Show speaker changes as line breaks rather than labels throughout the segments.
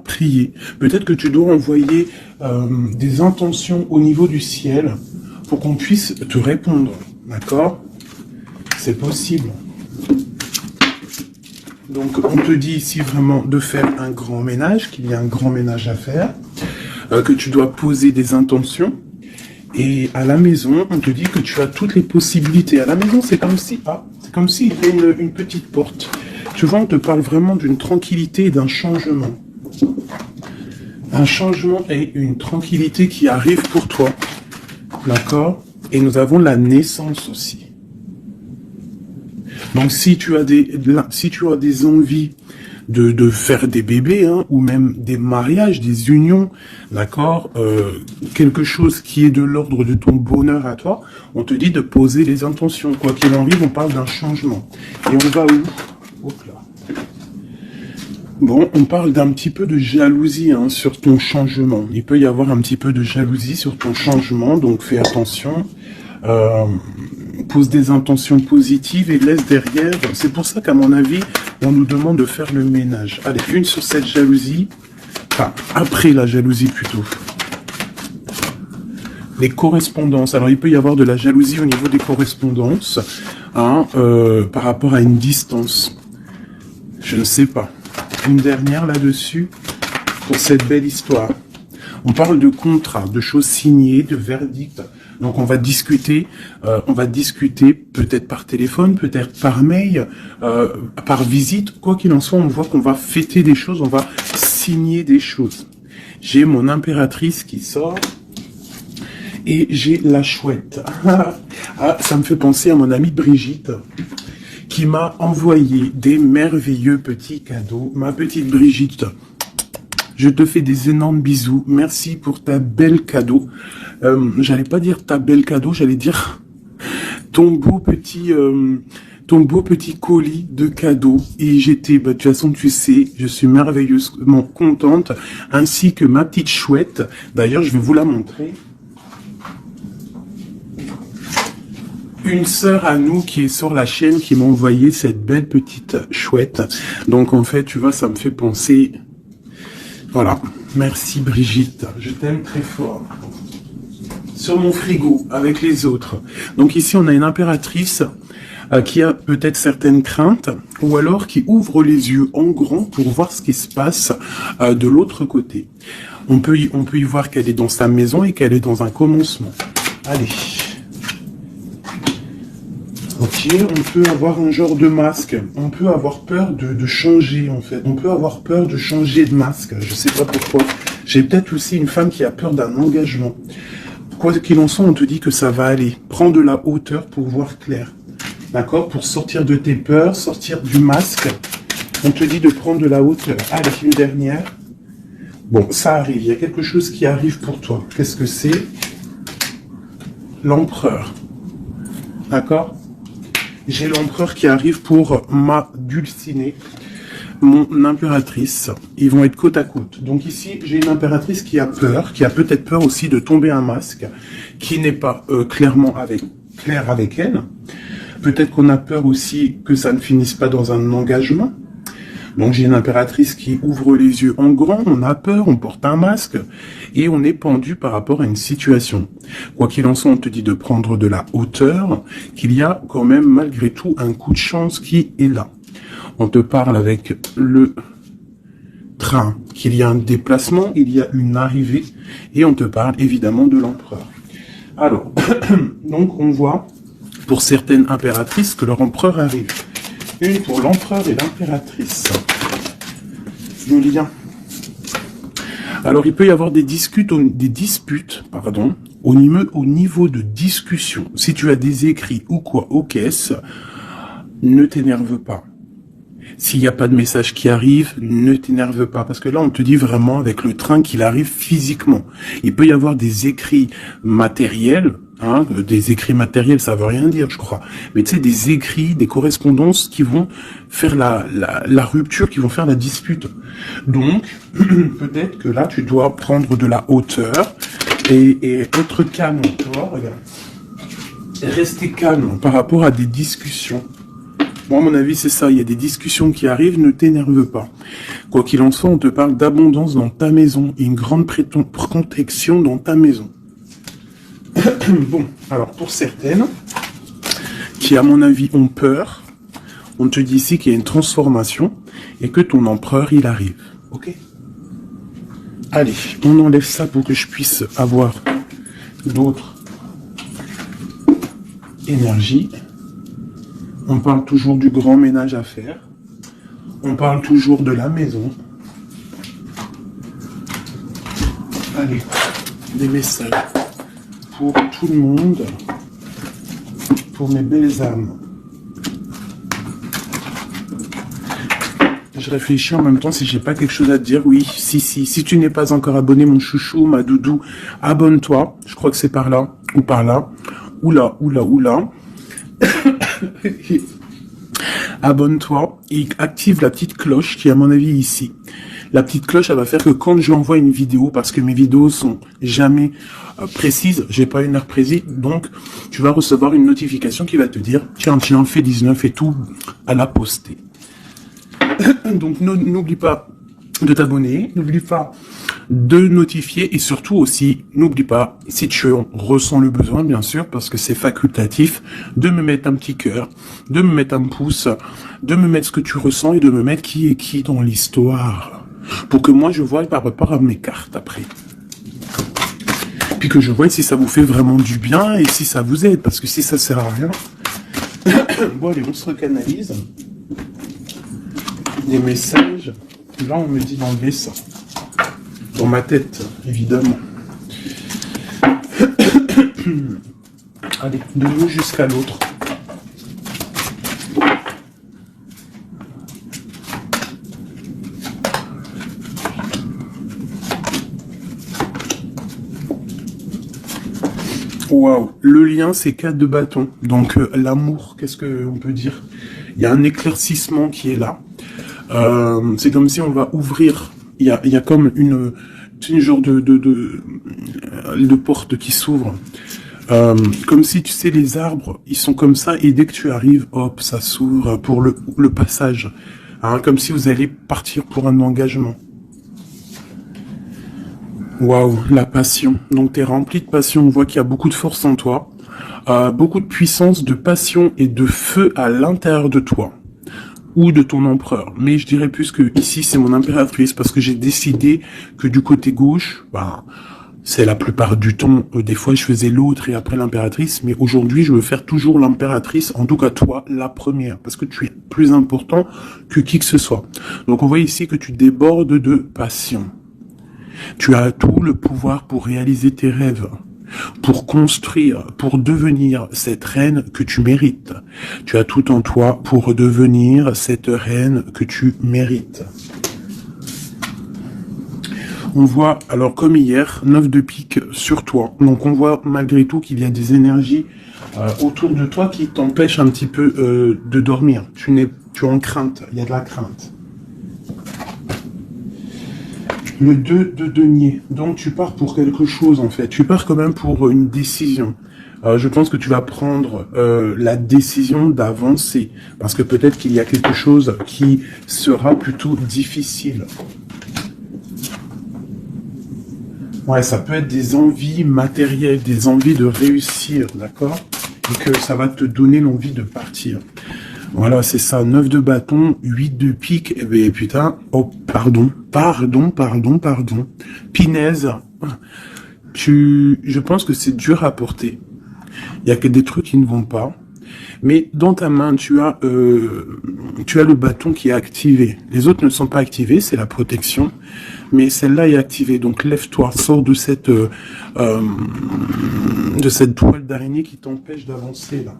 prier. Peut-être que tu dois envoyer des intentions au niveau du ciel pour qu'on puisse te répondre. D'accord? C'est possible. Donc, on te dit ici vraiment de faire un grand ménage, qu'il y a un grand ménage à faire, que tu dois poser des intentions. Et à la maison, on te dit que tu as toutes les possibilités. À la maison, c'est comme si, c'est comme s'il y avait une petite porte. Tu vois, on te parle vraiment d'une tranquillité et d'un changement. Un changement et une tranquillité qui arrive pour toi. D'accord? Et nous avons la naissance aussi. Donc, si tu as des envies de faire des bébés, hein, ou même des mariages, des unions, d'accord, quelque chose qui est de l'ordre de ton bonheur à toi, on te dit de poser les intentions. Quoi qu'il en arrive, on parle d'un changement. Et on va où? Hop là. Bon, on parle d'un petit peu de jalousie, hein, sur ton changement. Il peut y avoir un petit peu de jalousie sur ton changement, donc fais attention. Pose des intentions positives et laisse derrière. C'est pour ça qu'à mon avis, on nous demande de faire le ménage. Allez, une sur cette jalousie. Enfin, après la jalousie plutôt. Les correspondances. Alors, il peut y avoir de la jalousie au niveau des correspondances, hein, par rapport à une distance. Je ne sais pas. Une dernière là-dessus pour cette belle histoire. On parle de contrat, de choses signées, de verdicts. Donc on va discuter peut-être par téléphone, peut-être par mail, par visite. Quoi qu'il en soit, on voit qu'on va fêter des choses, on va signer des choses. J'ai mon impératrice qui sort et j'ai la chouette. Ça me fait penser à mon amie Brigitte qui m'a envoyé des merveilleux petits cadeaux. Ma petite Brigitte, je te fais des énormes bisous. Merci pour ta belle cadeau. J'allais pas dire ta belle cadeau, j'allais dire ton beau petit colis de cadeaux. Et j'étais, de toute façon, tu sais, je suis merveilleusement contente, ainsi que ma petite chouette. D'ailleurs, je vais vous la montrer. Une sœur à nous qui est sur la chaîne qui m'a envoyé cette belle petite chouette. Donc en fait, tu vois, ça me fait penser. Voilà. Merci Brigitte. Je t'aime très fort. Sur mon frigo, avec les autres. Donc ici, on a une impératrice qui a peut-être certaines craintes, ou alors qui ouvre les yeux en grand pour voir ce qui se passe de l'autre côté. On peut y voir qu'elle est dans sa maison et qu'elle est dans un commencement. Allez. Ok, on peut avoir un genre de masque. On peut avoir peur de changer, en fait. On peut avoir peur de changer de masque. Je sais pas pourquoi. J'ai peut-être aussi une femme qui a peur d'un engagement. Quoi qu'il en soit, on te dit que ça va aller. Prends de la hauteur pour voir clair. D'accord? Pour sortir de tes peurs, sortir du masque. On te dit de prendre de la hauteur. Allez, une dernière. Bon, ça arrive. Il y a quelque chose qui arrive pour toi. Qu'est-ce que c'est? L'empereur. D'accord? J'ai l'empereur qui arrive pour ma dulcinée, mon impératrice. Ils vont être côte à côte. Donc ici, j'ai une impératrice qui a peur, qui a peut-être peur aussi de tomber un masque, qui n'est pas clair avec elle. Peut-être qu'on a peur aussi que ça ne finisse pas dans un engagement. Donc j'ai une impératrice qui ouvre les yeux en grand, on a peur, on porte un masque, et on est pendu par rapport à une situation. Quoi qu'il en soit, on te dit de prendre de la hauteur, qu'il y a quand même malgré tout un coup de chance qui est là. On te parle avec le train, qu'il y a un déplacement, il y a une arrivée, et on te parle évidemment de l'empereur. Alors, donc on voit pour certaines impératrices que leur empereur arrive. Une pour l'empereur et l'impératrice. Le lien. Alors, il peut y avoir des disputes, au niveau de discussion. Si tu as des écrits ou quoi aux caisses, ne t'énerve pas. S'il n'y a pas de message qui arrive, ne t'énerve pas. Parce que là, on te dit vraiment avec le train qu'il arrive physiquement. Il peut y avoir des écrits matériels. Hein, des écrits matériels, ça veut rien dire, je crois. Mais tu sais, des écrits, des correspondances qui vont faire la rupture, qui vont faire la dispute. Donc, peut-être que là, tu dois prendre de la hauteur et être calme. Tu vois, regarde. Rester calme par rapport à des discussions. Moi, à mon avis, c'est ça. Il y a des discussions qui arrivent, ne t'énerve pas. Quoi qu'il en soit, on te parle d'abondance dans ta maison et une grande protection dans ta maison. Bon, alors pour certaines, qui à mon avis ont peur, on te dit ici qu'il y a une transformation et que ton empereur, il arrive. Ok? Allez, on enlève ça pour que je puisse avoir d'autres énergies. On parle toujours du grand ménage à faire. On parle toujours de la maison. Allez, des messages pour tout le monde, pour mes belles âmes. Je réfléchis en même temps si j'ai pas quelque chose à te dire. Oui, si tu n'es pas encore abonné, mon chouchou, ma doudou, abonne-toi. Je crois que c'est par là, ou par là. Oula. Abonne-toi et active la petite cloche qui est à mon avis ici. La petite cloche, elle va faire que quand j'envoie une vidéo, parce que mes vidéos sont jamais précises, j'ai pas une heure précise, donc tu vas recevoir une notification qui va te dire tiens, fais 19 et tout à la poster. Donc n'oublie pas de t'abonner, n'oublie pas de notifier et surtout aussi, n'oublie pas, si tu ressens le besoin, bien sûr, parce que c'est facultatif, de me mettre un petit cœur, de me mettre un pouce, de me mettre ce que tu ressens et de me mettre qui est qui dans l'histoire. Pour que moi je vois par rapport à mes cartes après. Puis que je vois si ça vous fait vraiment du bien et si ça vous aide, parce que si ça sert à rien. Bon allez, on se recanalise. Des messages. Là on me dit d'enlever ça. Dans ma tête, évidemment. Allez, de l'eau jusqu'à l'autre. Waouh, le lien c'est 4 de bâton. Donc l'amour, qu'est-ce qu'on peut dire? Il y a un éclaircissement qui est là. C'est comme si on va ouvrir. Il y a comme une genre de porte qui s'ouvre. Comme si, tu sais, les arbres, ils sont comme ça, et dès que tu arrives, hop, ça s'ouvre pour le passage. Hein, comme si vous allez partir pour un engagement. Waouh, la passion. Donc, tu es rempli de passion. On voit qu'il y a beaucoup de force en toi. Beaucoup de puissance, de passion et de feu à l'intérieur de toi. Ou de ton empereur. Mais je dirais plus que ici, c'est mon impératrice, parce que j'ai décidé que du côté gauche, c'est la plupart du temps, des fois je faisais l'autre et après l'impératrice, mais aujourd'hui je veux faire toujours l'impératrice, en tout cas toi, la première, parce que tu es plus important que qui que ce soit. Donc on voit ici que tu débordes de passion. Tu as tout le pouvoir pour réaliser tes rêves, pour construire, pour devenir cette reine que tu mérites. Tu as tout en toi pour devenir cette reine que tu mérites. On voit, alors comme hier, 9 de pique sur toi. Donc on voit malgré tout qu'il y a des énergies autour de toi qui t'empêchent un petit peu de dormir. Tu es en crainte, il y a de la crainte. Le 2 de denier. Donc tu pars pour quelque chose en fait. Tu pars quand même pour une décision. Je pense que tu vas prendre la décision d'avancer. Parce que peut-être qu'il y a quelque chose qui sera plutôt difficile. Ouais, ça peut être des envies matérielles, des envies de réussir, d'accord? Et que ça va te donner l'envie de partir. Voilà, c'est ça, 9 de bâton, 8 de pique, et bien putain, oh, pardon, Pinaise, je pense que c'est dur à porter. Il y a que des trucs qui ne vont pas. Mais dans ta main, tu as le bâton qui est activé. Les autres ne sont pas activés, c'est la protection. Mais celle-là est activée. Donc lève-toi, sors de cette toile d'araignée qui t'empêche d'avancer là.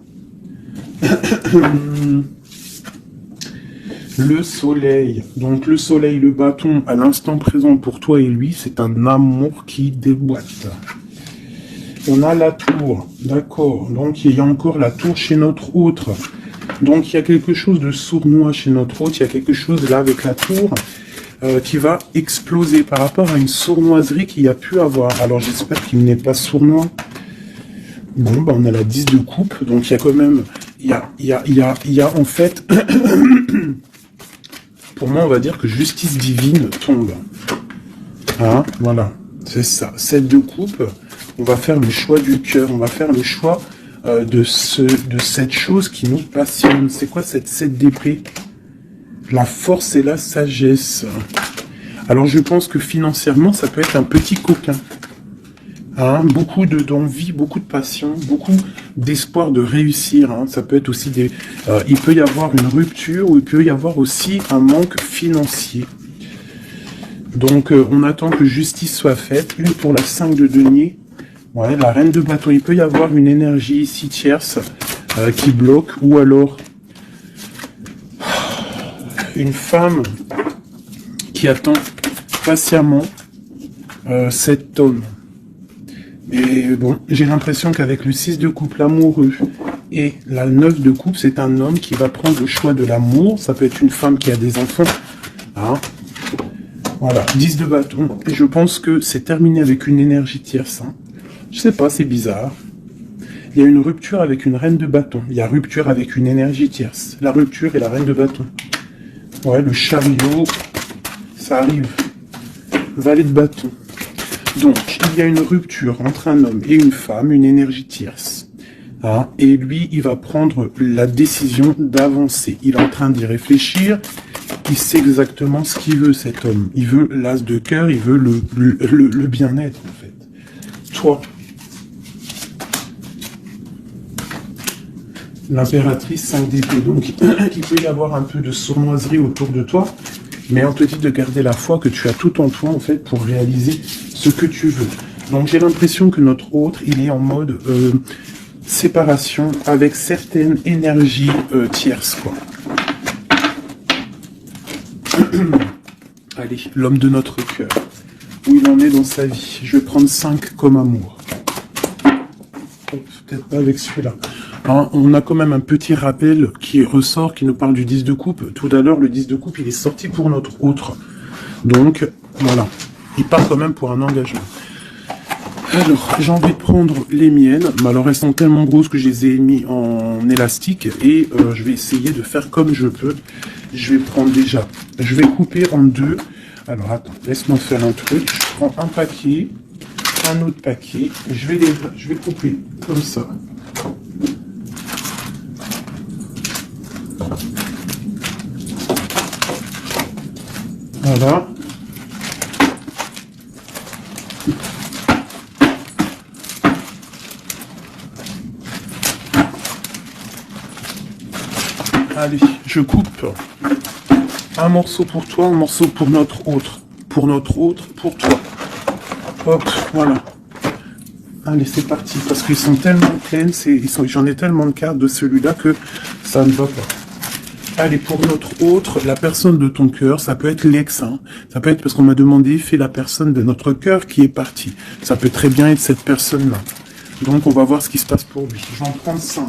Le soleil. Donc le soleil, le bâton, à l'instant présent pour toi et lui, c'est un amour qui déboîte. On a la tour, d'accord. Donc il y a encore la tour chez notre autre. Donc il y a quelque chose de sournois chez notre autre. Il y a quelque chose là avec la tour qui va exploser par rapport à une sournoiserie qu'il y a pu avoir. Alors j'espère qu'il n'est pas sournois. Bon, on a la 10 de coupe. Donc il y a quand même il y a en fait, pour moi, on va dire que justice divine tombe. Hein, voilà, c'est ça. 7 de coupe, on va faire le choix du cœur, on va faire le choix de cette chose qui nous passionne. C'est quoi cette 7 d'épée? La force et la sagesse. Alors je pense que financièrement, ça peut être un petit coquin. Hein, beaucoup d'envie, beaucoup de passion, beaucoup d'espoir de réussir. Hein. Ça peut être aussi des... il peut y avoir une rupture ou il peut y avoir aussi un manque financier. Donc on attend que justice soit faite. Une pour la 5 de denier. Ouais, la reine de bâton. Il peut y avoir une énergie ici tierce qui bloque. Ou alors une femme qui attend patiemment cet homme. Et bon, j'ai l'impression qu'avec le 6 de coupe, l'amoureux, et la 9 de coupe, c'est un homme qui va prendre le choix de l'amour. Ça peut être une femme qui a des enfants. Hein. Voilà, 10 de bâton. Et je pense que c'est terminé avec une énergie tierce. Hein. Je sais pas, c'est bizarre. Il y a une rupture avec une reine de bâton. Il y a rupture avec une énergie tierce. La rupture et la reine de bâton. Ouais, le chariot, ça arrive. Valet de bâton. Donc, il y a une rupture entre un homme et une femme, une énergie tierce. Hein, et lui, il va prendre la décision d'avancer. Il est en train d'y réfléchir. Il sait exactement ce qu'il veut, cet homme. Il veut l'as de cœur, il veut le bien-être, en fait. Toi, l'impératrice 5 d'épée. Donc, il peut y avoir un peu de sournoiserie autour de toi, mais on te dit de garder la foi, que tu as tout en toi, en fait, pour réaliser ce que tu veux. Donc, j'ai l'impression que notre autre, il est en mode séparation avec certaines énergies tierces, quoi. Allez, l'homme de notre cœur. Où il en est dans sa vie. Je vais prendre 5 comme amour. Peut-être pas avec celui-là. Hein, on a quand même un petit rappel qui ressort, qui nous parle du 10 de coupe. Tout à l'heure, le 10 de coupe, il est sorti pour notre autre. Donc, voilà. Il part quand même pour un engagement. Alors, j'ai envie de prendre les miennes. Mais alors, elles sont tellement grosses que je les ai mis en élastique. Et je vais essayer de faire comme je peux. Je vais prendre déjà... Je vais couper en 2. Alors, attends, laisse-moi faire un truc. Je prends un paquet, un autre paquet. Je vais couper comme ça. Voilà. Allez, je coupe un morceau pour toi, un morceau pour notre autre. Pour notre autre, pour toi. Hop, voilà. Allez, c'est parti. Parce qu'ils sont tellement pleines, j'en ai tellement de cartes de celui-là que ça ne va pas. Allez, pour notre autre, la personne de ton cœur, ça peut être l'ex. Hein. Ça peut être parce qu'on m'a demandé, fais la personne de notre cœur qui est partie. Ça peut très bien être cette personne-là. Donc, on va voir ce qui se passe pour lui. Je vais en prendre 5.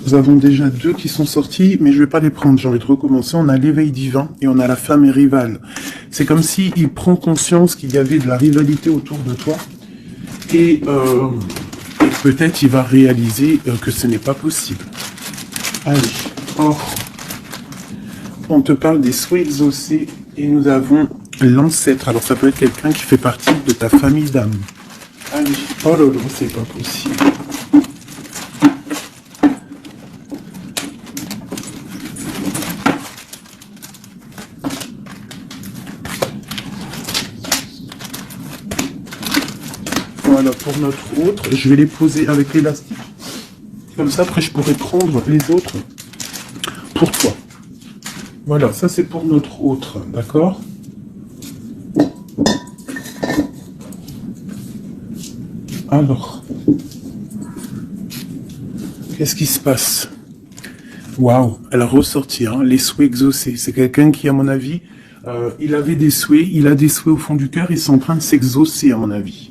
Nous avons déjà 2 qui sont sortis, mais je vais pas les prendre. J'ai envie de recommencer. On a l'éveil divin et on a la femme et rivale. C'est comme si il prend conscience qu'il y avait de la rivalité autour de toi. Et peut-être il va réaliser que ce n'est pas possible. Allez. Oh. On te parle des souhaits exaucés et nous avons l'ancêtre. Alors ça peut être quelqu'un qui fait partie de ta famille d'âme. Allez. Oh là là, c'est pas possible. Voilà, pour notre autre, je vais les poser avec l'élastique. Comme ça, après, je pourrai prendre les autres pour toi. Voilà, ça c'est pour notre autre, d'accord? Alors, qu'est-ce qui se passe? Waouh, elle a ressorti, hein, les souhaits exaucés. C'est quelqu'un qui, à mon avis, il avait des souhaits, il a des souhaits au fond du cœur, ils sont en train de s'exaucer, à mon avis.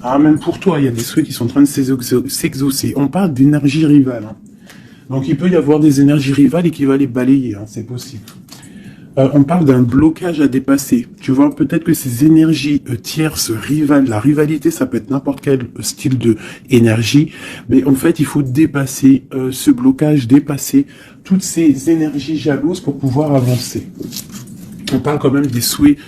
Ah, même pour toi, il y a des souhaits qui sont en train de s'exaucer. On parle d'énergie rivale. Hein. Donc, il peut y avoir des énergies rivales et qui va les balayer. Hein, c'est possible. On parle d'un blocage à dépasser. Tu vois, peut-être que ces énergies tierces, rivales, la rivalité, ça peut être n'importe quel style de énergie, mais en fait, il faut dépasser ce blocage, dépasser toutes ces énergies jalouses pour pouvoir avancer. On parle quand même des souhaits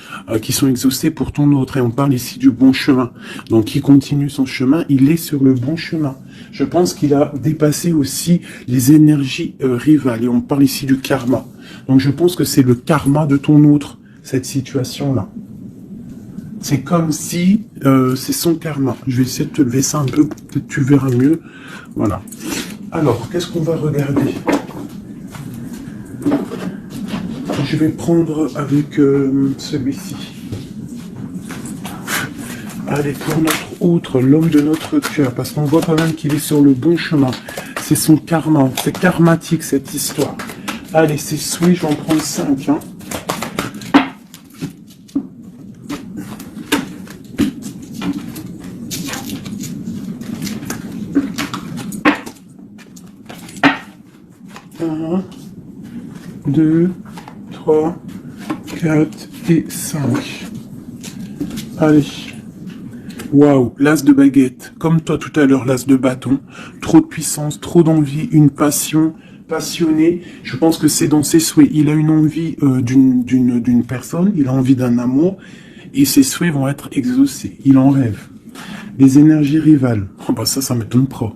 qui sont exaucés pour ton autre, et on parle ici du bon chemin. Donc, il continue son chemin, il est sur le bon chemin. Je pense qu'il a dépassé aussi les énergies rivales, et on parle ici du karma. Donc, je pense que c'est le karma de ton autre, cette situation-là. C'est comme si c'est son karma. Je vais essayer de te lever ça un peu, peut-être tu verras mieux. Voilà. Alors, qu'est-ce qu'on va regarder ? Je vais prendre avec celui-ci. Allez, pour notre autre, l'homme de notre cœur, parce qu'on voit quand même qu'il est sur le bon chemin. C'est son karma, c'est karmatique cette histoire. Allez, c'est souhait, je vais en prendre 5. Hein. Un, 2, 3, 4 et 5. Allez. Waouh, l'as de baguette. Comme toi tout à l'heure, l'as de bâton. Trop de puissance, trop d'envie, une passion, passionné. Je pense que c'est dans ses souhaits. Il a une envie d'une personne, il a envie d'un amour, et ses souhaits vont être exaucés. Il en rêve. Les énergies rivales. Oh bah ça m'étonne pas.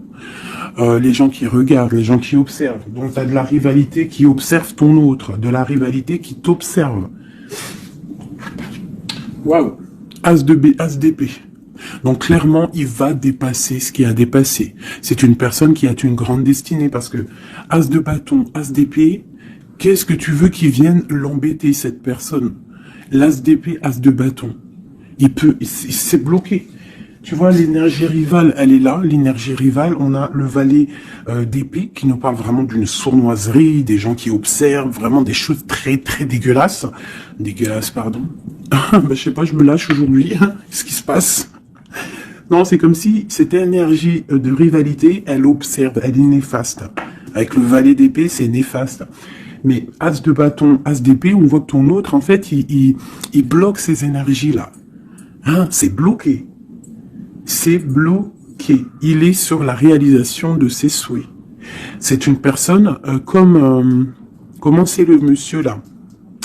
Les gens qui regardent, les gens qui observent. Donc tu as de la rivalité qui observe ton autre, de la rivalité qui t'observe. Waouh, as d'épée. Donc clairement, il va dépasser ce qui a dépassé. C'est une personne qui a une grande destinée, parce que as de bâton, as d'épée, qu'est-ce que tu veux qu'il vienne l'embêter, cette personne? L'as d'épée, as de bâton. Il s'est bloqué. Tu vois, l'énergie rivale, elle est là. L'énergie rivale, on a le valet d'épée qui nous parle vraiment d'une sournoiserie, des gens qui observent, vraiment des choses très, très dégueulasses. Dégueulasses, pardon. Je sais pas, je me lâche aujourd'hui. Qu'est-ce qui se passe? Non, c'est comme si cette énergie de rivalité, elle observe, elle est néfaste. Avec le valet d'épée, c'est néfaste. Mais as de bâton, as d'épée, on voit que ton autre, en fait, il bloque ces énergies-là. Hein, c'est bloqué. C'est bloqué. Il est sur la réalisation de ses souhaits. C'est une personne comment c'est le monsieur là,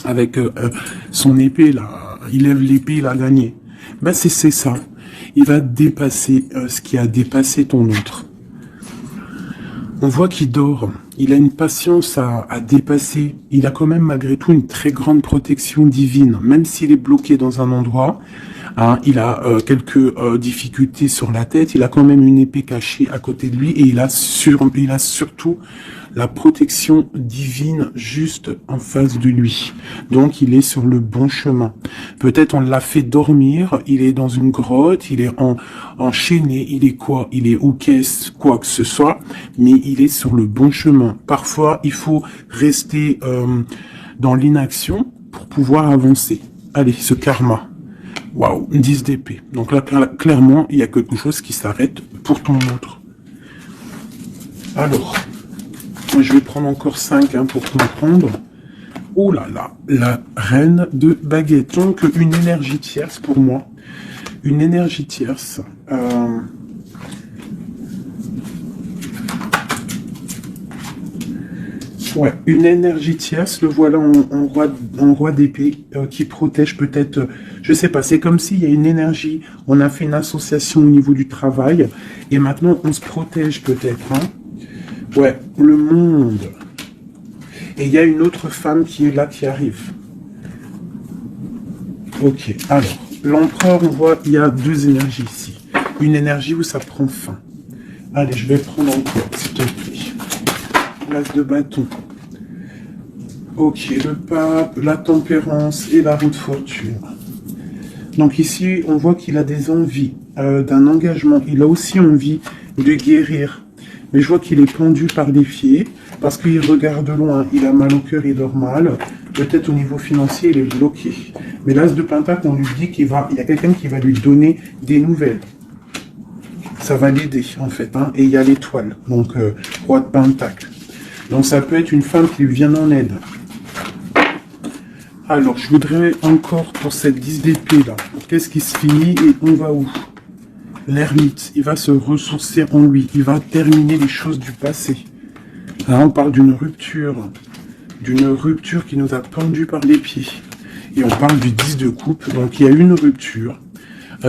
avec son épée là, il lève l'épée, il a gagné. Ben c'est ça. Il va dépasser ce qui a dépassé ton autre. On voit qu'il dort. Il a une patience à dépasser. Il a quand même malgré tout une très grande protection divine, même s'il est bloqué dans un endroit. Hein, il a quelques difficultés sur la tête, il a quand même une épée cachée à côté de lui, et il a surtout la protection divine juste en face de lui. Donc il est sur le bon chemin. Peut-être on l'a fait dormir, il est dans une grotte, il est enchaîné, il est quoi? Il est quoi que ce soit, mais il est sur le bon chemin. Parfois il faut rester dans l'inaction pour pouvoir avancer. Allez, ce karma. Waouh, 10 d'épée. Donc là, clairement, il y a quelque chose qui s'arrête pour ton autre. Alors, je vais prendre encore 5 pour comprendre. Oh là là, la reine de baguette. Donc, une énergie tierce pour moi. Une énergie tierce. Ouais, une énergie tierce, le voilà en roi d'épée qui protège peut-être, je sais pas, c'est comme s'il y a une énergie, on a fait une association au niveau du travail, et maintenant on se protège peut-être. Hein. Ouais, le monde. Et il y a une autre femme qui est là, qui arrive. Ok, alors, l'empereur, on voit, il y a 2 énergies ici. Une énergie où ça prend fin. Allez, je vais prendre encore, s'il te plaît. L'as de bâton. Ok, le pape, la tempérance et la roue de fortune. Donc ici, on voit qu'il a des envies d'un engagement. Il a aussi envie de guérir. Mais je vois qu'il est pendu par les pieds parce qu'il regarde loin. Il a mal au cœur, il dort mal. Peut-être au niveau financier, il est bloqué. Mais l'as de pentacle, on lui dit il y a quelqu'un qui va lui donner des nouvelles. Ça va l'aider, en fait. Hein. Et il y a l'étoile, donc roi de pentacle. Donc ça peut être une femme qui lui vient en aide. Alors, je voudrais encore pour cette 10 d'épée là, qu'est-ce qui se finit et on va où? L'ermite, il va se ressourcer en lui, il va terminer les choses du passé. Là, on parle d'une rupture qui nous a pendu par les pieds. Et on parle du 10 de coupe, donc il y a une rupture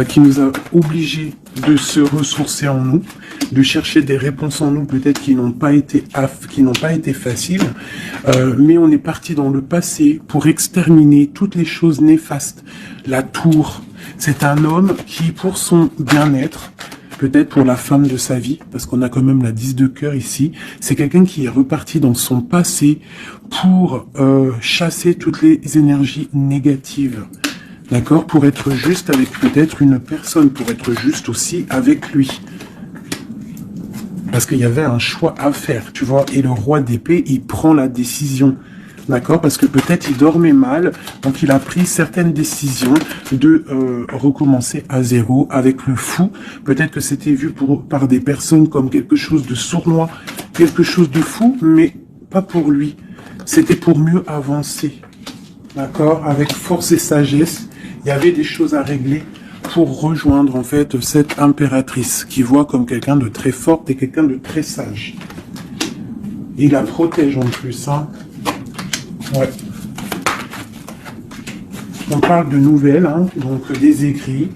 qui nous a obligés de se ressourcer en nous, de chercher des réponses en nous, peut-être qui n'ont pas été faciles, mais on est parti dans le passé pour exterminer toutes les choses néfastes. La tour, c'est un homme qui, pour son bien-être, peut-être pour la femme de sa vie, parce qu'on a quand même la 10 de cœur ici, c'est quelqu'un qui est reparti dans son passé pour chasser toutes les énergies négatives. D'accord? Pour être juste avec peut-être une personne, pour être juste aussi avec lui. Parce qu'il y avait un choix à faire, tu vois. Et le roi d'épée, il prend la décision. D'accord? Parce que peut-être il dormait mal, donc il a pris certaines décisions de recommencer à zéro avec le fou. Peut-être que c'était vu par des personnes comme quelque chose de sournois, quelque chose de fou, mais pas pour lui. C'était pour mieux avancer. D'accord? Avec force et sagesse, il y avait des choses à régler pour rejoindre en fait cette impératrice qui voit comme quelqu'un de très forte et quelqu'un de très sage. Et il la protège en plus, hein. Ouais. On parle de nouvelles, hein, donc des écrits.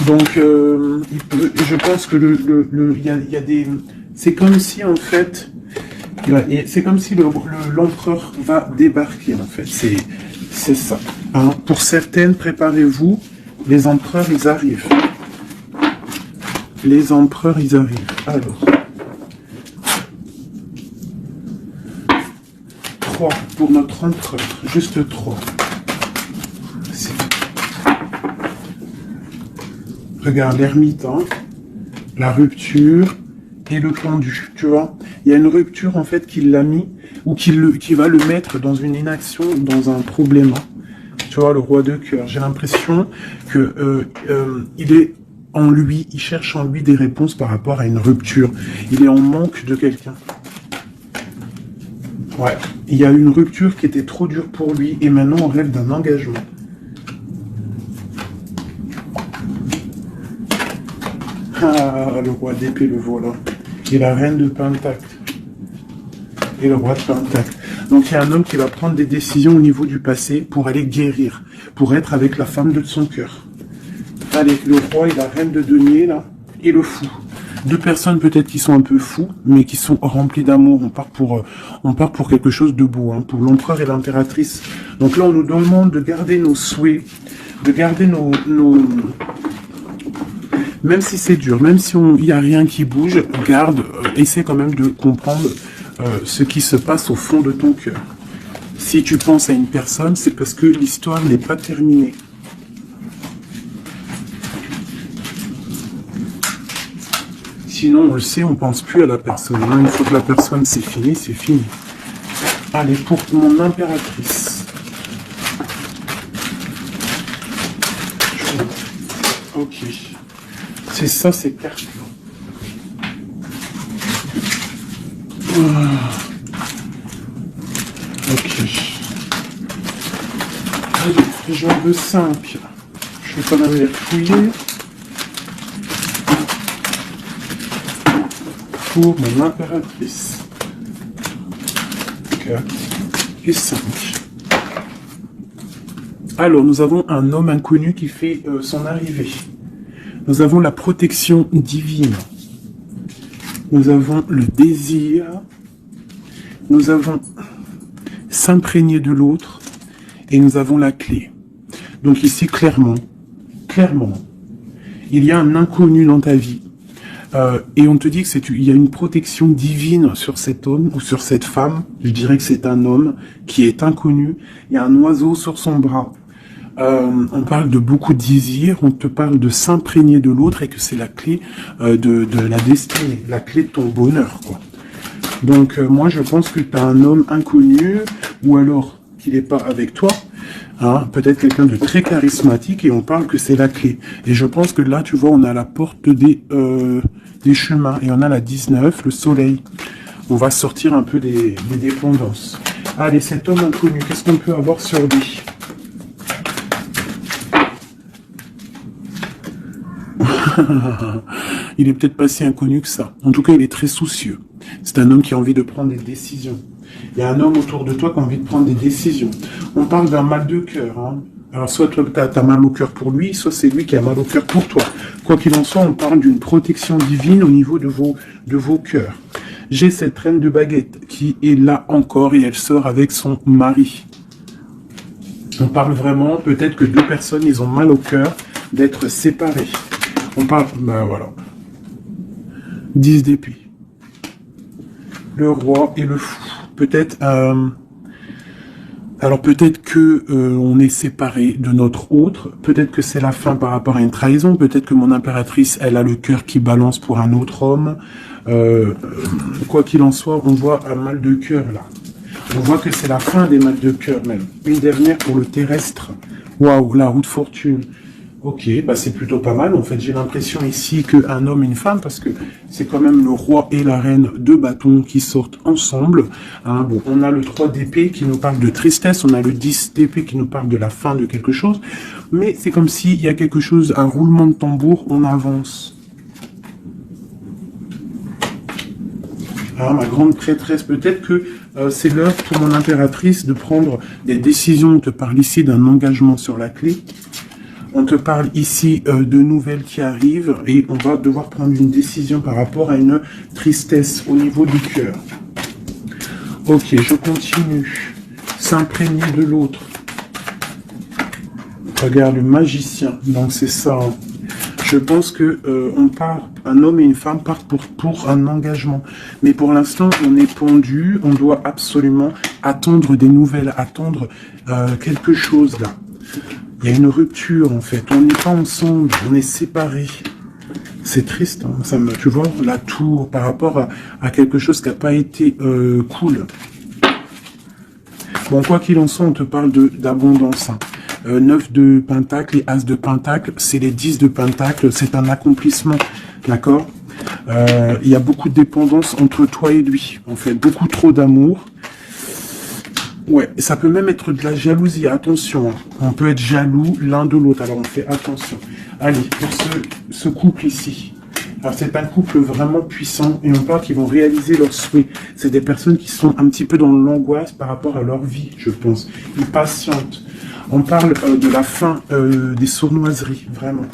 Donc, je pense que il y a des... C'est comme si, en fait, c'est comme si l'empereur va débarquer, en fait. C'est ça. Hein. Pour certaines, préparez-vous, les empereurs, ils arrivent. Les empereurs, ils arrivent. Alors... 3 pour notre empereur. Juste 3. Regarde, l'ermite, hein, la rupture et le pendu, tu vois. Il y a une rupture, en fait, qui l'a mis, ou qui va le mettre dans une inaction, dans un problème. Tu vois, le roi de cœur. J'ai l'impression que il est en lui, il cherche en lui des réponses par rapport à une rupture. Il est en manque de quelqu'un. Ouais. Il y a une rupture qui était trop dure pour lui, et maintenant on rêve d'un engagement. Ah, le roi d'épée, le voilà. Et la reine de pentacle. Et le roi de pentacle. Donc il y a un homme qui va prendre des décisions au niveau du passé pour aller guérir, pour être avec la femme de son cœur. Allez, le roi et la reine de denier, là, et le fou. Deux personnes peut-être qui sont un peu fous, mais qui sont remplies d'amour. On part pour quelque chose de beau, hein, pour l'empereur et l'impératrice. Donc là, on nous demande de garder nos souhaits, de garder nos... Même si c'est dur, même si il n'y a rien qui bouge, garde, essaie quand même de comprendre ce qui se passe au fond de ton cœur. Si tu penses à une personne, c'est parce que l'histoire n'est pas terminée. Sinon, on le sait, on pense plus à la personne. Une fois que la personne, c'est fini, c'est fini. Allez, pour mon impératrice. Ok. C'est ça, ces cartes. Ok. Allez, j'en veux 5. Je vais pas la fouiller. Pour mon impératrice. 4 et 5. Alors, nous avons un homme inconnu qui fait son arrivée. Nous avons la protection divine. Nous avons le désir. Nous avons s'imprégner de l'autre. Et nous avons la clé. Donc ici, clairement, il y a un inconnu dans ta vie. Et on te dit que il y a une protection divine sur cet homme ou sur cette femme. Je dirais que c'est un homme qui est inconnu. Il y a un oiseau sur son bras. On parle de beaucoup de désirs. On te parle de s'imprégner de l'autre et que c'est la clé de la destinée, la clé de ton bonheur, quoi. Donc moi je pense que tu as un homme inconnu ou alors qu'il n'est pas avec toi. Hein, peut-être quelqu'un de très charismatique et on parle que c'est la clé. Et je pense que là, tu vois, on a la porte des chemins et on a la 19, le soleil. On va sortir un peu des dépendances. Allez, cet homme inconnu, qu'est-ce qu'on peut avoir sur lui? Il est peut-être pas si inconnu que ça. En tout cas, il est très soucieux. C'est un homme qui a envie de prendre des décisions. Il y a un homme autour de toi qui a envie de prendre des décisions. On parle d'un mal de cœur. Hein. Alors, soit toi, tu as mal au cœur pour lui, soit c'est lui qui a mal au cœur pour toi. Quoi qu'il en soit, on parle d'une protection divine au niveau de vos cœurs. J'ai cette reine de baguette qui est là encore et elle sort avec son mari. On parle vraiment, peut-être que deux personnes, ils ont mal au cœur d'être séparés. On parle, ben voilà. 10 d'épée. Le roi et le fou. Peut-être, alors peut-être que on est séparés de notre autre. Peut-être que c'est la fin par rapport à une trahison. Peut-être que mon impératrice, elle a le cœur qui balance pour un autre homme. Quoi qu'il en soit, on voit un mal de cœur là. On voit que c'est la fin des mal de cœur même. Une dernière pour le terrestre. Waouh, la roue de fortune. Ok, bah c'est plutôt pas mal. En fait, j'ai l'impression ici qu'un homme et une femme, parce que c'est quand même le roi et la reine de bâtons qui sortent ensemble. Hein, bon, on a le 3 d'épée qui nous parle de tristesse, on a le 10 d'épée qui nous parle de la fin de quelque chose. Mais c'est comme s'il y a quelque chose, un roulement de tambour, on avance. Ah, ma grande prêtresse, peut-être que c'est l'heure pour mon impératrice de prendre des décisions. On te parle ici d'un engagement sur la clé. On te parle ici de nouvelles qui arrivent et on va devoir prendre une décision par rapport à une tristesse au niveau du cœur. Ok, je continue. S'imprégner de l'autre. Regarde, le magicien. Donc c'est ça. Hein. Je pense que on part, un homme et une femme partent pour un engagement. Mais pour l'instant, on est pendu. On doit absolument attendre des nouvelles, attendre quelque chose là. Il y a une rupture, en fait. On n'est pas ensemble, on est séparés. C'est triste, hein. Ça me, tu vois, la tour par rapport à quelque chose qui n'a pas été cool. Bon, quoi qu'il en soit, on te parle d'abondance. Hein. 9 de pentacle et as de pentacle, c'est les 10 de pentacle, c'est un accomplissement, d'accord? Il y a beaucoup de dépendance entre toi et lui, en fait, beaucoup trop d'amour. Ouais, ça peut même être de la jalousie, attention. Hein. On peut être jaloux l'un de l'autre, alors on fait attention. Allez, pour ce couple ici. Alors c'est un couple vraiment puissant et on parle qu'ils vont réaliser leurs souhaits. C'est des personnes qui sont un petit peu dans l'angoisse par rapport à leur vie, je pense. Ils patientent. On parle de la fin des sournoiseries, vraiment.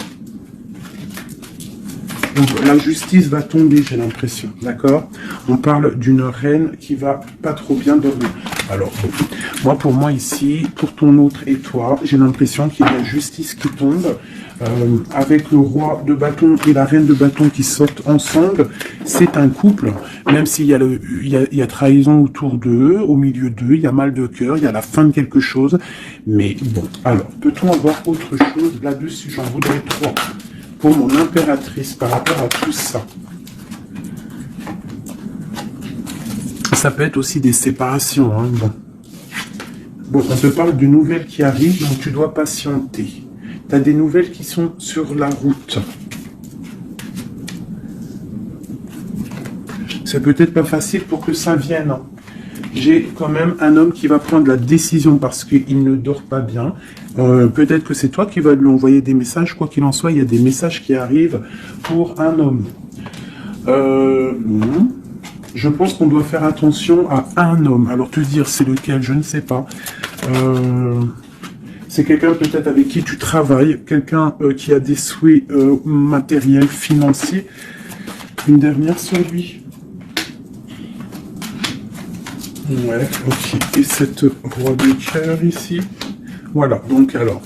Donc la justice va tomber, j'ai l'impression, d'accord? On parle d'une reine qui va pas trop bien dormir. Alors, bon, pour moi ici, pour ton autre et toi, j'ai l'impression qu'il y a la justice qui tombe, avec le roi de bâton et la reine de bâton qui sortent ensemble. C'est un couple, même s'il y a il y a trahison autour d'eux, au milieu d'eux, il y a mal de cœur, il y a la fin de quelque chose. Mais bon, alors, peut-on avoir autre chose là-dessus? J'en voudrais 3. Pour mon impératrice par rapport à tout ça. Ça peut être aussi des séparations. Hein, bon, on te parle de nouvelles qui arrivent, donc tu dois patienter. Tu as des nouvelles qui sont sur la route. C'est peut-être pas facile pour que ça vienne. Hein. J'ai quand même un homme qui va prendre la décision parce qu'il ne dort pas bien. Peut-être que c'est toi qui vas lui envoyer des messages. Quoi qu'il en soit, il y a des messages qui arrivent pour un homme. Je pense qu'on doit faire attention à un homme. Alors te dire c'est lequel, je ne sais pas. C'est quelqu'un peut-être avec qui tu travailles. Quelqu'un qui a des souhaits matériels, financiers. Une dernière sur lui. Ouais, ok. Et cette roi de cœur ici. Voilà, donc alors,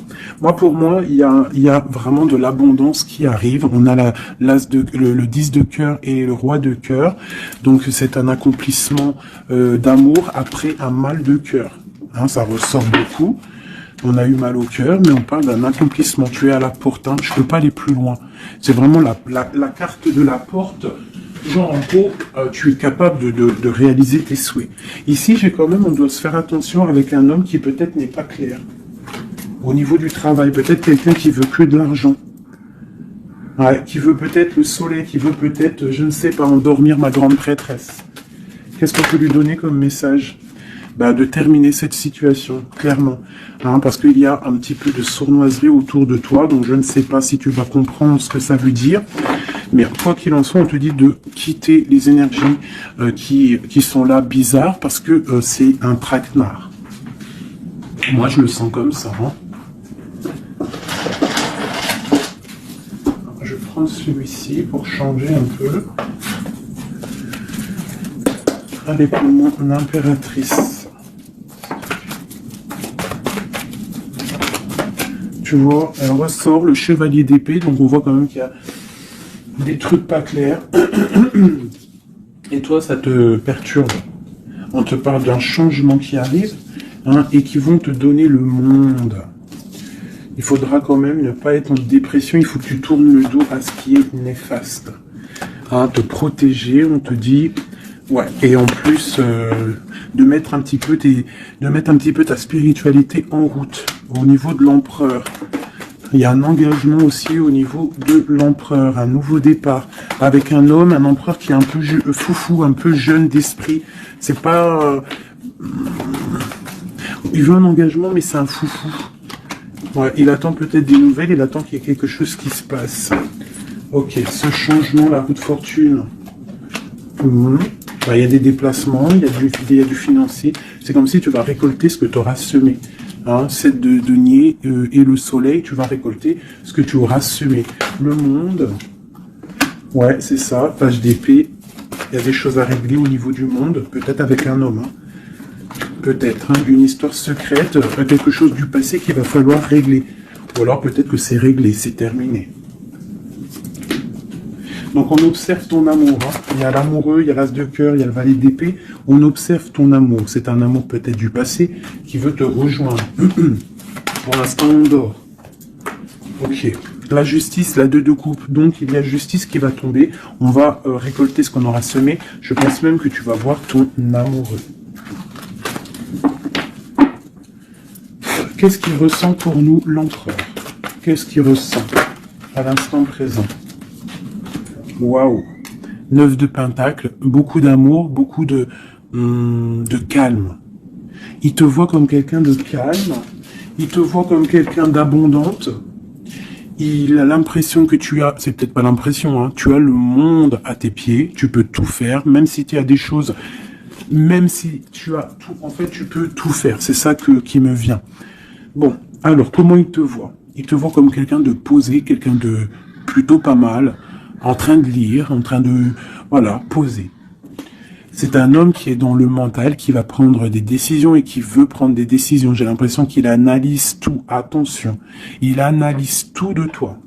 pour moi, il y a vraiment de l'abondance qui arrive. On a le 10 de cœur et le roi de cœur. Donc c'est un accomplissement d'amour après un mal de cœur. Hein, ça ressort beaucoup. On a eu mal au cœur, mais on parle d'un accomplissement. Tu es à la porte, hein, je peux pas aller plus loin. C'est vraiment la carte de la porte. Genre, en gros, tu es capable de réaliser tes souhaits. Ici, on doit se faire attention avec un homme qui peut-être n'est pas clair. Au niveau du travail, peut-être quelqu'un qui veut que de l'argent. Ouais, qui veut peut-être le soleil, qui veut peut-être, je ne sais pas, endormir ma grande prêtresse. Qu'est-ce qu'on peut lui donner comme message? Bah, de terminer cette situation, clairement. Hein, parce qu'il y a un petit peu de sournoiserie autour de toi, donc je ne sais pas si tu vas comprendre ce que ça veut dire. Mais quoi qu'il en soit, on te dit de quitter les énergies qui sont là bizarres, parce que c'est un traquenard. Moi, je le sens comme ça. Hein. Je prends celui-ci pour changer un peu. Allez, pour mon impératrice. Tu vois, elle ressort le chevalier d'épée, donc on voit quand même qu'il y a des trucs pas clairs. Et toi, ça te perturbe. On te parle d'un changement qui arrive, hein, et qui vont te donner le monde. Il faudra quand même ne pas être en dépression, il faut que tu tournes le dos à ce qui est néfaste. Hein, te protéger, on te dit... Ouais, et en plus, de mettre un petit peu ta spiritualité en route, au niveau de l'empereur. Il y a un engagement aussi au niveau de l'empereur, un nouveau départ, avec un homme, un empereur qui est un peu foufou, un peu jeune d'esprit. C'est pas... il veut un engagement, mais c'est un foufou. Ouais, il attend peut-être des nouvelles, il attend qu'il y ait quelque chose qui se passe. Ok, ce changement, la roue de fortune. Il y a des déplacements, il y a du financier. C'est comme si tu vas récolter ce que tu auras semé. Hein, 7 de denier et le soleil, tu vas récolter ce que tu auras semé. Le monde, ouais, c'est ça, page d'épée. Il y a des choses à régler au niveau du monde, peut-être avec un homme. Hein. Peut-être, hein, une histoire secrète, quelque chose du passé qu'il va falloir régler. Ou alors peut-être que c'est réglé, c'est terminé. Donc on observe ton amour. Hein. Il y a l'amoureux, il y a l'as de cœur, il y a le valet d'épée. On observe ton amour. C'est un amour peut-être du passé qui veut te rejoindre. Pour l'instant, on dort. Ok. La justice, la 2 de coupe. Donc il y a justice qui va tomber. On va récolter ce qu'on aura semé. Je pense même que tu vas voir ton amoureux. Qu'est-ce qu'il ressent pour nous, l'empereur? Qu'est-ce qu'il ressent à l'instant présent? Waouh, 9 de pentacle, beaucoup d'amour, beaucoup de calme. Il te voit comme quelqu'un de calme, il te voit comme quelqu'un d'abondante. Il a l'impression que tu as, c'est peut-être pas l'impression, hein, tu as le monde à tes pieds, tu peux tout faire, même si tu as des choses, même si tu as tout, en fait tu peux tout faire, c'est ça qui me vient. Bon, alors comment il te voit? Il te voit comme quelqu'un de posé, quelqu'un de plutôt pas mal, en train de lire, en train de, voilà, poser. C'est un homme qui est dans le mental, qui va prendre des décisions et qui veut prendre des décisions. J'ai l'impression qu'il analyse tout. Attention, il analyse tout de toi.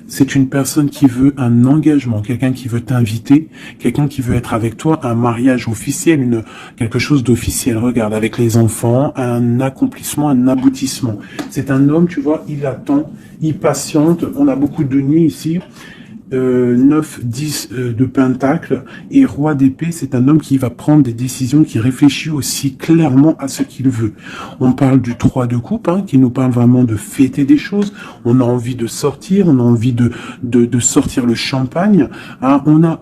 C'est une personne qui veut un engagement, quelqu'un qui veut t'inviter, quelqu'un qui veut être avec toi, un mariage officiel, quelque chose d'officiel. Regarde, avec les enfants, un accomplissement, un aboutissement. C'est un homme, tu vois, il attend, il patiente. On a beaucoup de nuits ici. 9, 10 de pentacle et roi d'épée, c'est un homme qui va prendre des décisions, qui réfléchit aussi clairement à ce qu'il veut. On parle du 3 de coupe, hein, qui nous parle vraiment de fêter des choses. On a envie de sortir, on a envie de sortir le champagne. Hein, on a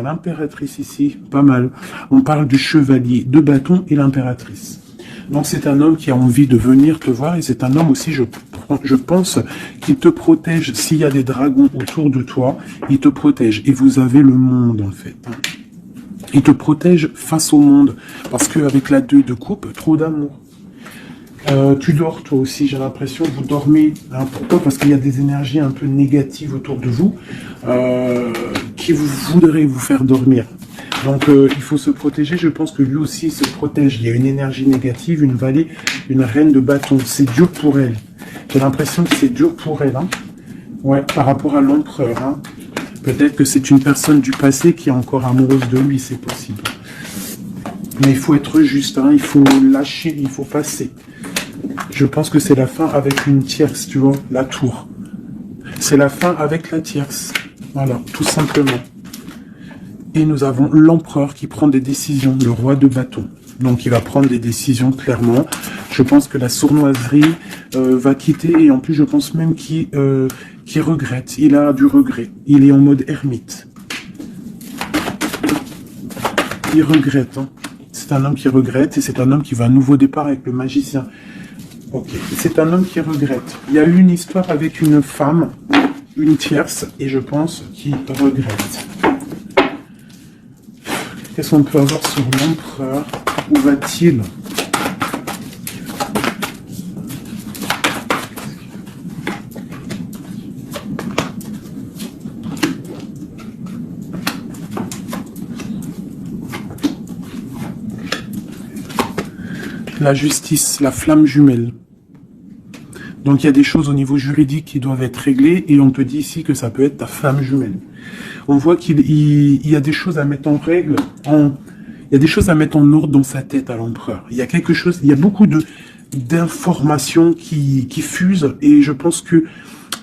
l'impératrice ici, pas mal. On parle du chevalier de bâton et l'impératrice. Donc c'est un homme qui a envie de venir te voir et c'est un homme aussi, je pense, qui te protège. S'il y a des dragons autour de toi, il te protège. Et vous avez le monde en fait. Il te protège face au monde. Parce qu'avec la 2 de coupe, trop d'amour. Tu dors toi aussi, j'ai l'impression, vous dormez. Hein, pourquoi? Parce qu'il y a des énergies un peu négatives autour de vous qui voudraient vous faire dormir. Donc il faut se protéger, je pense que lui aussi se protège. Il y a une énergie négative, une vallée, une reine de bâton. C'est dur pour elle. J'ai l'impression que c'est dur pour elle. Hein. Ouais, par rapport à l'empereur. Hein. Peut-être que c'est une personne du passé qui est encore amoureuse de lui, c'est possible. Mais il faut être juste, hein. Il faut lâcher, il faut passer. Je pense que c'est la fin avec une tierce, tu vois, la tour. C'est la fin avec la tierce. Voilà, tout simplement. Et nous avons l'empereur qui prend des décisions, le roi de bâton. Donc il va prendre des décisions clairement. Je pense que la sournoiserie va quitter et en plus je pense même qu'il regrette. Il a du regret. Il est en mode ermite. il regrette. Hein. C'est un homme qui regrette et c'est un homme qui va à nouveau départ avec le magicien. Ok, c'est un homme qui regrette. Il y a eu une histoire avec une femme, une tierce, et je pense qu'il regrette. Qu'est-ce qu'on peut avoir sur l'empereur? Où va-t-il? La justice, la flamme jumelle. Donc il y a des choses au niveau juridique qui doivent être réglées et on te dit ici que ça peut être ta flamme jumelle. On voit qu'il y a des choses à mettre en règle, il y a des choses à mettre en ordre dans sa tête à l'empereur. Il y a quelque chose, il y a beaucoup d'informations qui fusent et je pense que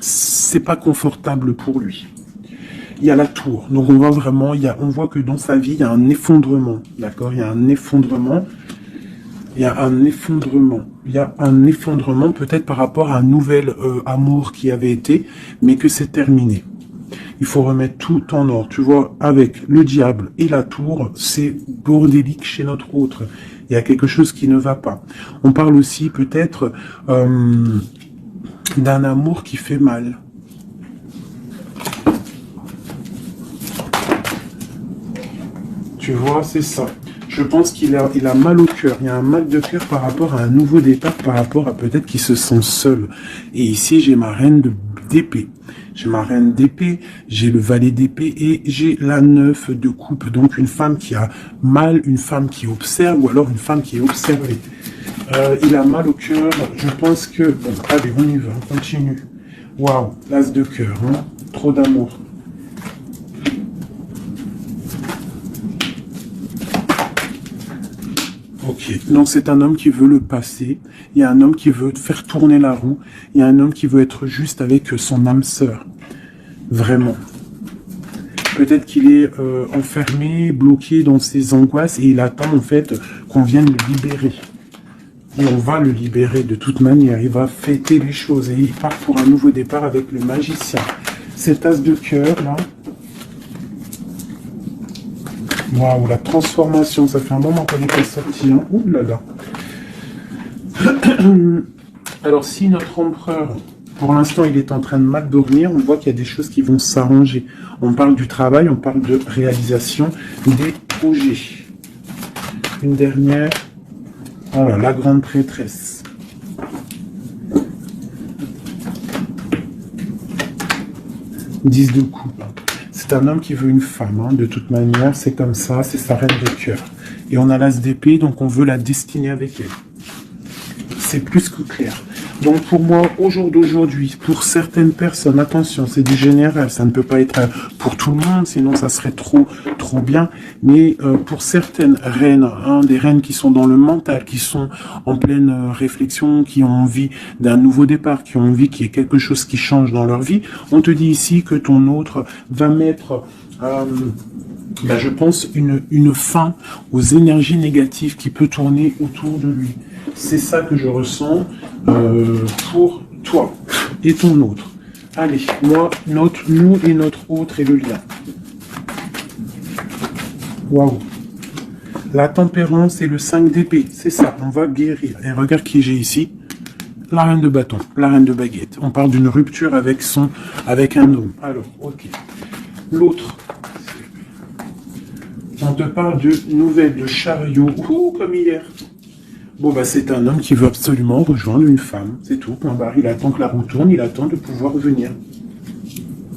c'est pas confortable pour lui. Il y a la tour, donc on voit vraiment, on voit que dans sa vie il y a un effondrement, d'accord? Il y a un effondrement. Il y a un effondrement. Il y a un effondrement peut-être par rapport à un nouvel amour qui avait été, mais que c'est terminé. Il faut remettre tout en ordre. Tu vois, avec le diable et la tour, c'est bordélique chez notre autre. Il y a quelque chose qui ne va pas. On parle aussi peut-être d'un amour qui fait mal. Tu vois, c'est ça. Je pense qu'il a mal au cœur. Il y a un mal de cœur par rapport à un nouveau départ, par rapport à peut-être qu'il se sent seul. Et ici, j'ai ma reine d'épée. J'ai ma reine d'épée, j'ai le valet d'épée et j'ai la 9 de coupe. Donc une femme qui a mal, une femme qui observe ou alors une femme qui est observée. Il a mal au cœur. Je pense que... Bon, allez, on y va, on continue. Waouh, l'as de cœur, hein, trop d'amour. Ok, donc c'est un homme qui veut le passé, il y a un homme qui veut faire tourner la roue, il y a un homme qui veut être juste avec son âme sœur, vraiment. Peut-être qu'il est enfermé, bloqué dans ses angoisses et il attend en fait qu'on vienne le libérer. Et on va le libérer de toute manière, il va fêter les choses et il part pour un nouveau départ avec le magicien. Cet as de cœur là... Waouh, la transformation, ça fait un moment qu'on est sorti. Hein. Ouh là là. Alors, si notre empereur, pour l'instant, il est en train de mal dormir, on voit qu'il y a des choses qui vont s'arranger. On parle du travail, on parle de réalisation des projets. Une dernière. Voilà, la grande prêtresse. Dix de coupe. C'est un homme qui veut une femme, hein, de toute manière, c'est comme ça, c'est sa reine de cœur. Et on a l'as d'épée, donc on veut la destiner avec elle. C'est plus que clair. Donc pour moi, au jour d'aujourd'hui, pour certaines personnes, attention, c'est du général, ça ne peut pas être pour tout le monde, sinon ça serait trop bien. Mais pour certaines reines, hein, des reines qui sont dans le mental, qui sont en pleine réflexion, qui ont envie d'un nouveau départ, qui ont envie qu'il y ait quelque chose qui change dans leur vie, on te dit ici que ton autre va mettre... je pense une fin aux énergies négatives qui peut tourner autour de lui. C'est ça que je ressens pour toi et ton autre. Allez, moi, nous et notre autre et le lien. Waouh. La tempérance et le 5 d'épée, c'est ça, on va guérir. Et regarde qui j'ai ici. La reine de bâton, la reine de baguette. On parle d'une rupture avec un homme. Alors, ok. L'autre. On te parle de nouvelles, de chariot. Ouh, comme hier. Bon, c'est un homme qui veut absolument rejoindre une femme. C'est tout. Point barre. Il attend que la roue tourne. Il attend de pouvoir revenir.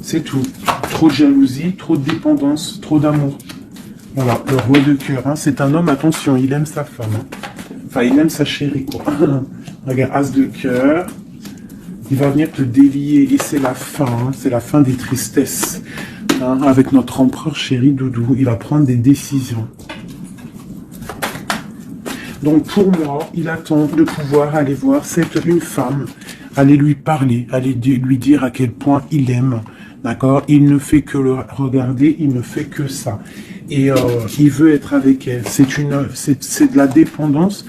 C'est tout. Trop de jalousie, trop de dépendance, trop d'amour. Voilà, le roi de cœur. Hein. C'est un homme, attention, il aime sa femme. Hein. Enfin, il aime sa chérie, quoi. Regarde, as de cœur. Il va venir te délier. Et c'est la fin. Hein. C'est la fin des tristesses. Hein. Avec notre empereur chéri Doudou. Il va prendre des décisions. Donc pour moi, il attend de pouvoir aller voir une femme, aller lui parler, aller lui dire à quel point il aime, d'accord? Il ne fait que le regarder, il ne fait que ça. Et il veut être avec elle. C'est de la dépendance.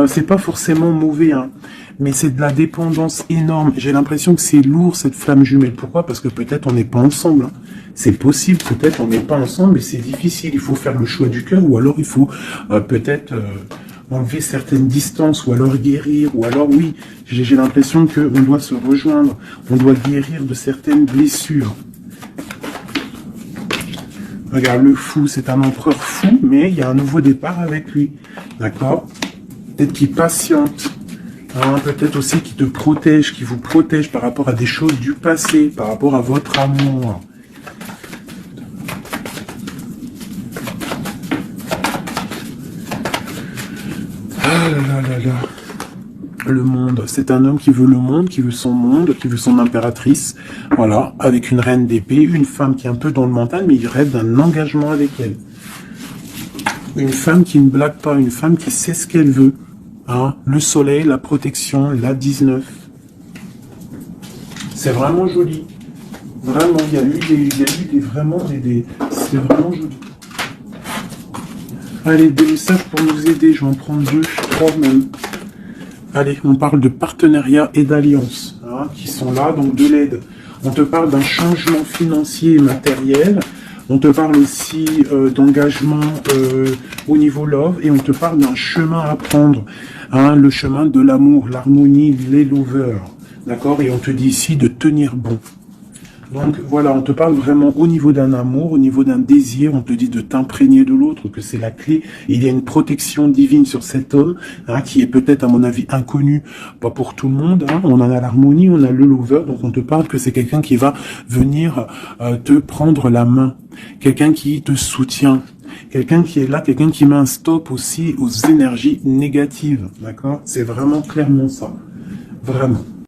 C'est pas forcément mauvais, hein. mais c'est de la dépendance énorme. J'ai l'impression que c'est lourd, cette flamme jumelle. Pourquoi? Parce que peut-être on n'est pas ensemble. Hein. C'est possible, peut-être on n'est pas ensemble, mais c'est difficile. Il faut faire le choix du cœur, ou alors il faut peut-être enlever certaines distances, ou alors guérir, ou alors oui, j'ai l'impression qu'on doit se rejoindre, on doit guérir de certaines blessures. Regarde, le fou, c'est un empereur fou, mais il y a un nouveau départ avec lui. D'accord? Peut-être qu'il patiente. Hein, peut-être aussi qu'il te protège, qu'il vous protège par rapport à des choses du passé, par rapport à votre amour. Ah là là là là. Le monde, c'est un homme qui veut le monde, qui veut son impératrice, voilà, avec une reine d'épée, une femme qui est un peu dans le mental, mais il rêve d'un engagement avec elle. Une femme qui ne blague pas, une femme qui sait ce qu'elle veut. Hein, le soleil, la protection, la 19. C'est vraiment joli. Vraiment, il y a eu c'est vraiment joli. Allez, des messages pour nous aider, je vais en prendre 2, 3 même. Allez, on parle de partenariat et d'alliance, hein, qui sont là, donc de l'aide. On te parle d'un changement financier et matériel. On te parle aussi d'engagement au niveau love. Et on te parle d'un chemin à prendre. Hein, le chemin de l'amour, l'harmonie, les lovers. D'accord? Et on te dit ici de tenir bon. Donc voilà, on te parle vraiment au niveau d'un amour, au niveau d'un désir, on te dit de t'imprégner de l'autre, que c'est la clé. Il y a une protection divine sur cet homme, hein, qui est peut-être à mon avis inconnu, pas pour tout le monde. Hein. On en a l'harmonie, on a le lover, donc on te parle que c'est quelqu'un qui va venir te prendre la main, quelqu'un qui te soutient. Quelqu'un qui est là, quelqu'un qui met un stop aussi aux énergies négatives, d'accord? C'est vraiment clairement ça, vraiment.